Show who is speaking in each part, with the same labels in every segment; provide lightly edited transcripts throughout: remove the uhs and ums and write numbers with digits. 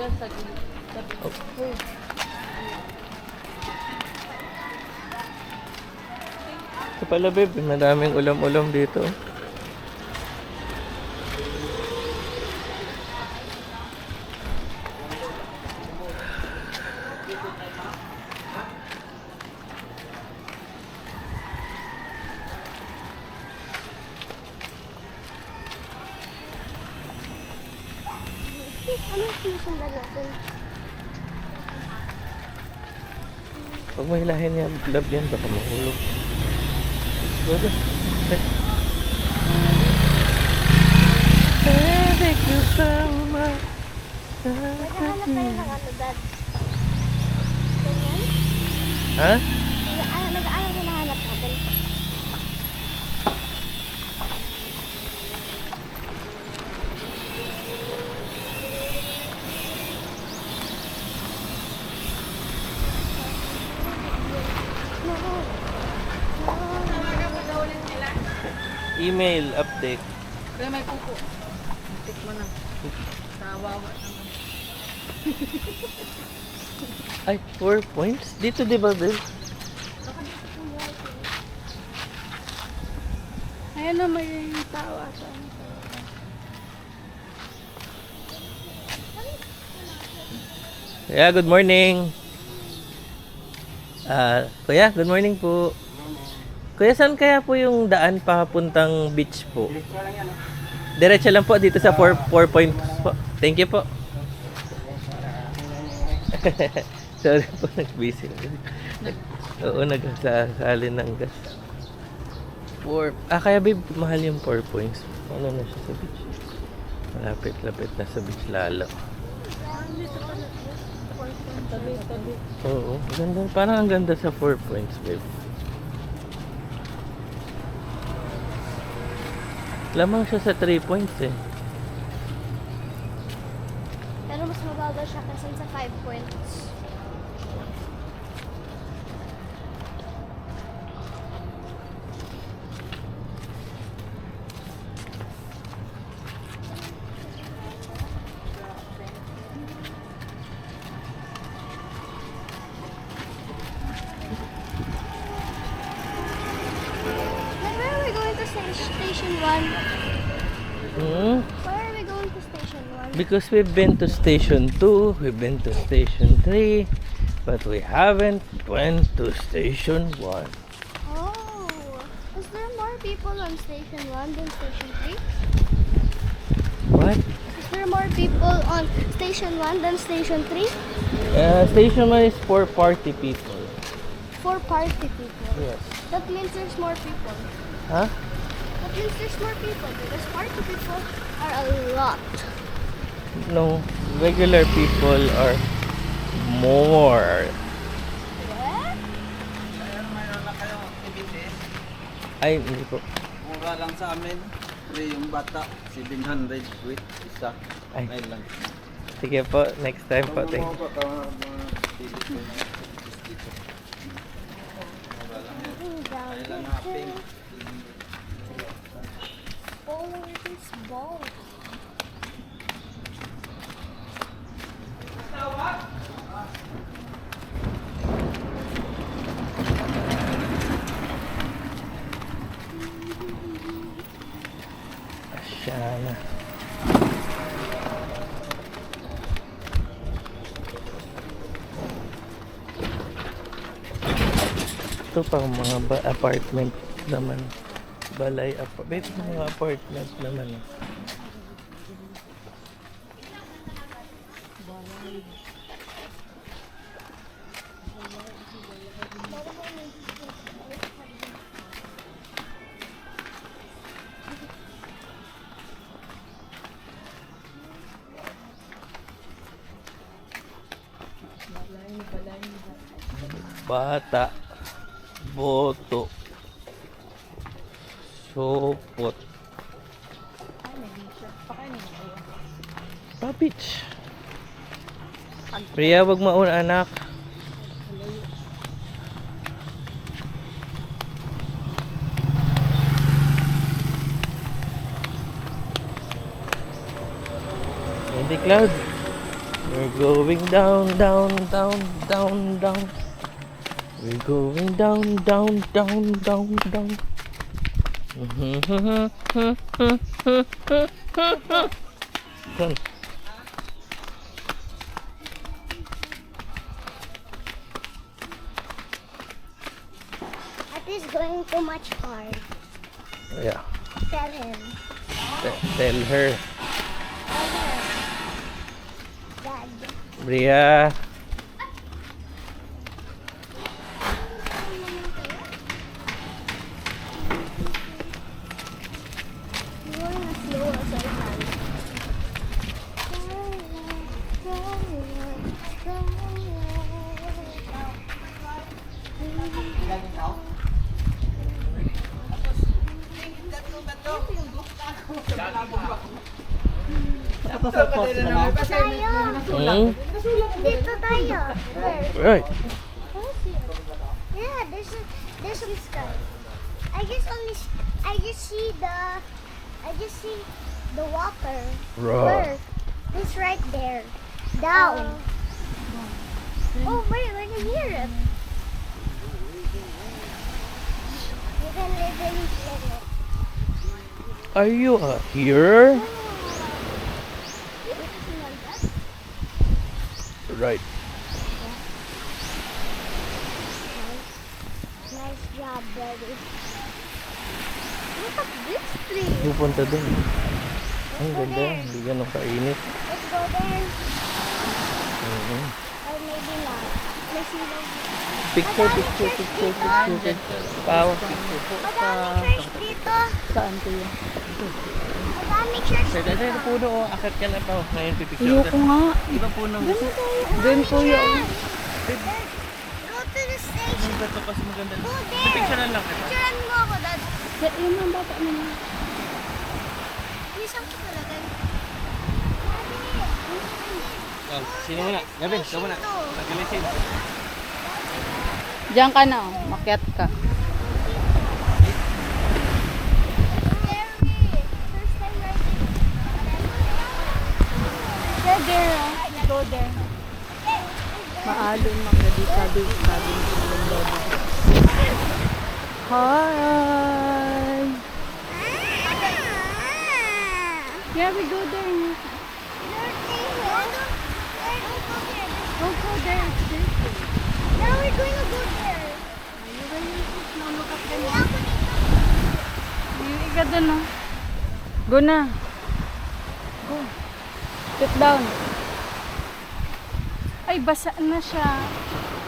Speaker 1: Diyan sa gilid.
Speaker 2: Oh. Ito pala babe, madaming ulam-ulam dito.
Speaker 3: Ano yung sinusundan natin?
Speaker 2: Pag mahilahin niya, love yan, baka mahulog. Baga. Thank you so much.
Speaker 3: Naghahanap tayo ng ano, Dad? Ganyan?
Speaker 2: Ha?
Speaker 3: Nag-aaral na nahanap natin.
Speaker 2: Email update.
Speaker 1: Kaya may kuko. Tik mo na. Kawawa naman.
Speaker 2: Ay, 4 points? Dito di ba, babe?
Speaker 1: Ayan na, may tao ata.
Speaker 2: Yeah, good morning. Kuya, good morning po. Kuya, saan kaya po yung daan papuntang beach po? Diretso lang po dito sa 4 points po. Thank you po. Sorry po, nag-busy. Oo, nagsasali ng gas. Kaya babe, mahal yung 4 points. Ano na siya sa beach? Malapit-lapit na sa beach lalo.
Speaker 1: Tabi.
Speaker 2: Oo, ganda. Parang ang ganda sa 4 points, babe. Lamang siya sa 3 points eh.
Speaker 3: Pero mas mabagal siya kasi sa 5 points. Where are we going to station 1?
Speaker 2: Hmm?
Speaker 3: Why are we going to station 1?
Speaker 2: Because we've been to station 2, we've been to station 3, but we haven't went to station 1.
Speaker 3: Oh, is there more people on station 1 than station 3?
Speaker 2: What?
Speaker 3: Is there more people on station 1 than station 3?
Speaker 2: Station 1 is for party people.
Speaker 3: For party people.
Speaker 2: Yes.
Speaker 3: That means there's more people.
Speaker 2: Huh?
Speaker 3: That means there's more people because party people are a lot.
Speaker 2: No, regular people are more.
Speaker 3: What?
Speaker 4: Mayroon na kayong activities.
Speaker 2: Ay, hindi po.
Speaker 4: Mura lang sa amin. Free yung bata. 700 with isa.
Speaker 2: Ay.
Speaker 4: Ngayon lang.
Speaker 2: Sige po, next time po. Thank you.
Speaker 4: Kaya lang happing.
Speaker 3: Oh, this ball.
Speaker 2: Asyana. Ito pang mga apartment naman. Balay apartment. Mga apartment naman. Bata. Boto. Sopot. Papich. Priya, wag mauna anak. Hindi Cloud. We're going down, down, down, down, down. We're going down, down, down, down, down. Down.
Speaker 3: That is going too much hard.
Speaker 2: Yeah.
Speaker 3: Tell him.
Speaker 2: Tell her.
Speaker 3: Tell her. Dad.
Speaker 2: Bria.
Speaker 3: You want to slow us down. Dito tayo. Where?
Speaker 2: Right.
Speaker 3: Yeah, there's some sky. I just see the water.
Speaker 2: Right.
Speaker 3: Where? It's right there. Down. Oh wait, I can hear it. You can literally feel it.
Speaker 2: Are you here? Right.
Speaker 3: Nice job, buddy. Look at this tree.
Speaker 2: Pupunta dun. Ang
Speaker 3: go
Speaker 2: ganda.
Speaker 3: there.
Speaker 2: Hindi ganun kainit.
Speaker 3: Let's go there.
Speaker 2: Mhm.
Speaker 3: Or maybe not. Let's see those.
Speaker 2: Picture, picture, picture, picture. Power picture po.
Speaker 3: Madaming church dito.
Speaker 1: Saan kuya?
Speaker 3: Madaming church
Speaker 2: Sa dati
Speaker 3: dito.
Speaker 2: na puno o akit ka na pa. Ngayon pipicture
Speaker 1: Ayoko nga.
Speaker 2: Iba puno.
Speaker 1: Doon kuya.
Speaker 3: Go to the station.
Speaker 2: Ang gato kasi maganda.
Speaker 3: Go there.
Speaker 2: Pipicture na lang kita.
Speaker 3: Picturean mo ako, Dad.
Speaker 1: Yun ang bata naman.
Speaker 3: Isang ko talaga.
Speaker 2: Oh, sino muna? Gavin, ikaw muna. Pagkalisin.
Speaker 1: Diyan ka na, oh. Makyat ka.
Speaker 3: Go there, oh.
Speaker 1: Go there. Maalon mga sabi ng lolo. Hi! Yeah, we go there. Don't go there. It's dirty.
Speaker 3: Now we're going to go there.
Speaker 1: Hindi ka dun, no? Go na. Go. Sit down. Ay, basa na siya.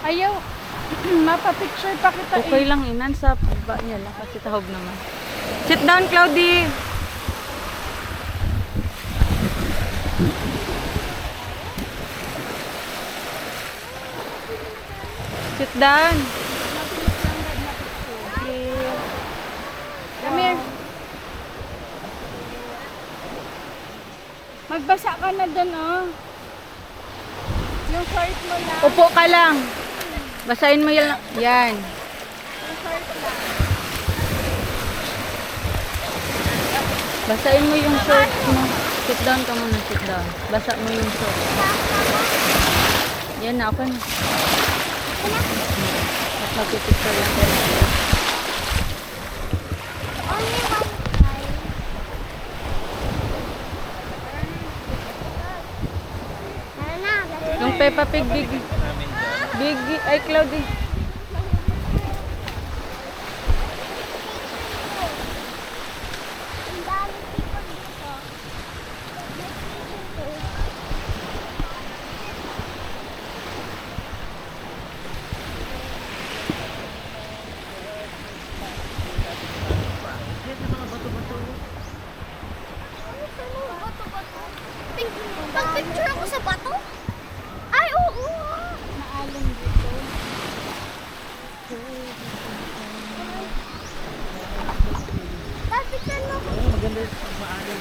Speaker 1: Ayaw. Mapapicture pa kita. Okay lang, inan sa baba niya lang kasi tahog naman. Sit down, Cloudy. Sit down. Okay. Come here. Magbasa ka na dun, oh. Yung short mo lang. Upo ka lang. Basahin mo yan. Yan. Yung short lang. Basahin mo yung short mo. Sit down ka muna, sit down. Basa mo yung short. Yan na, okay na. At magpipicture lang tayo.
Speaker 3: Only one time. Tara na, let's
Speaker 1: Yung Peppa Pig, Big. Big, ay Cloudy.
Speaker 3: Ang daming people dito. Pag-picture ako sa bato? Ay, oo!
Speaker 1: Naalong dito.
Speaker 3: Pag-picture mo ako.
Speaker 2: Maganda yung maalim.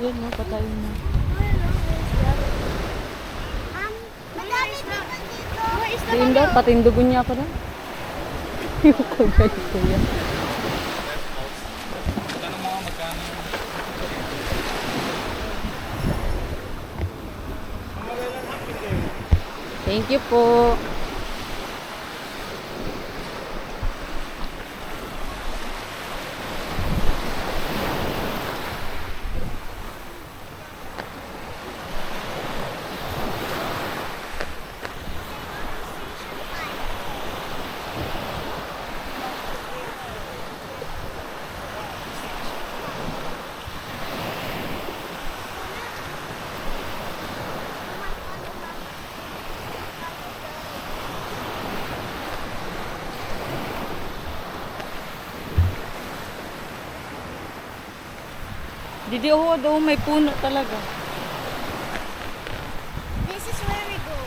Speaker 1: Yan, no, patayin na.
Speaker 3: Madami naman dito. Where is the
Speaker 1: Tiin daw, patindugon niya pa daw. Yung kuya, kuya. Thank you po. Didi ako daw may puno talaga.
Speaker 3: This is where we go.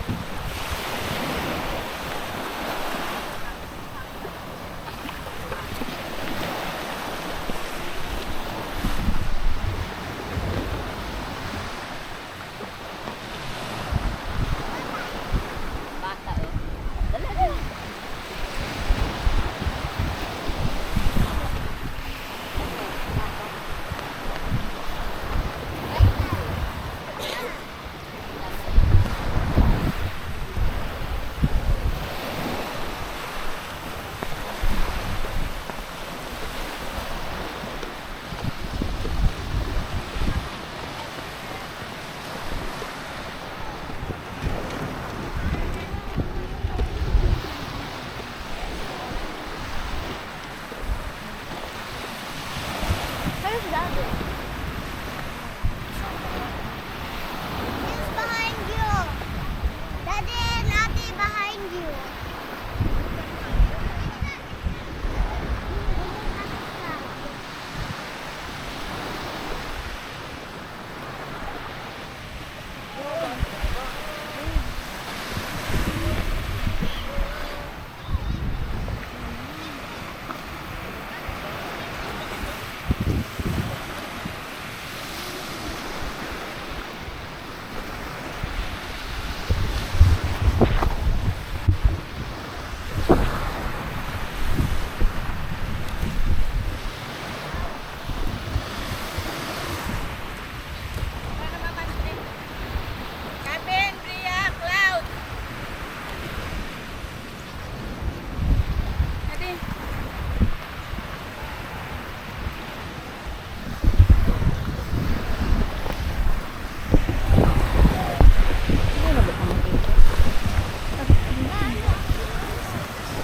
Speaker 3: Where's Daddy? He's behind you. Daddy and Ate behind you.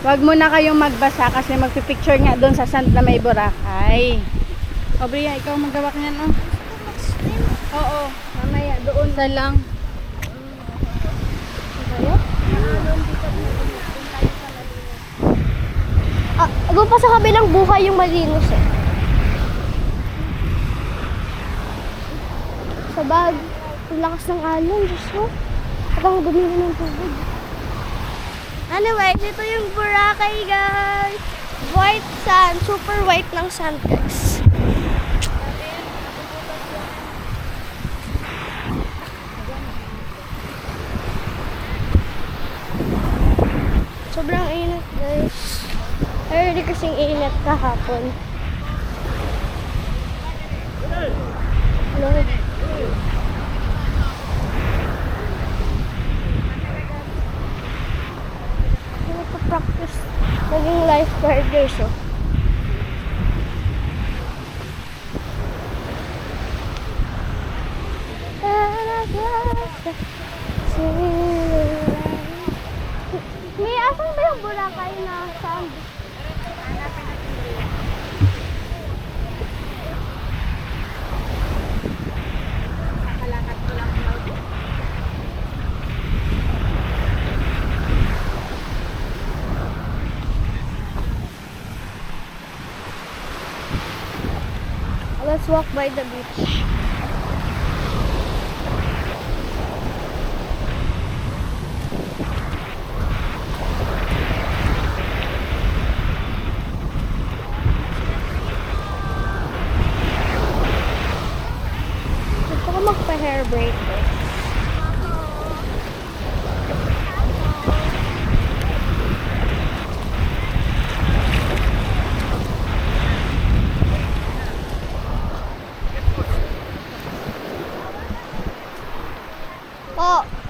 Speaker 1: Wag mo na kayong magbasa kasi magpipicture nga doon sa sand na may Boracay. O Bria, ikaw magawa ka yan, oh. Oo, mamaya doon. Sa lang.
Speaker 3: Doon pa sa kabilang buhay yung malinis eh. Sa bag, ang lakas ng alon, Diyos mo. At ang dumi ng tubig. Anyway, ito yung Boracay, guys. White sand, super white ng sand, guys. Sobrang init, guys. Early kasing init kahapon. Lord. Nagpa-practice maging lifeguard, guys, oh. May asan ba yung Boracay na sand? Let's walk by the beach. Po.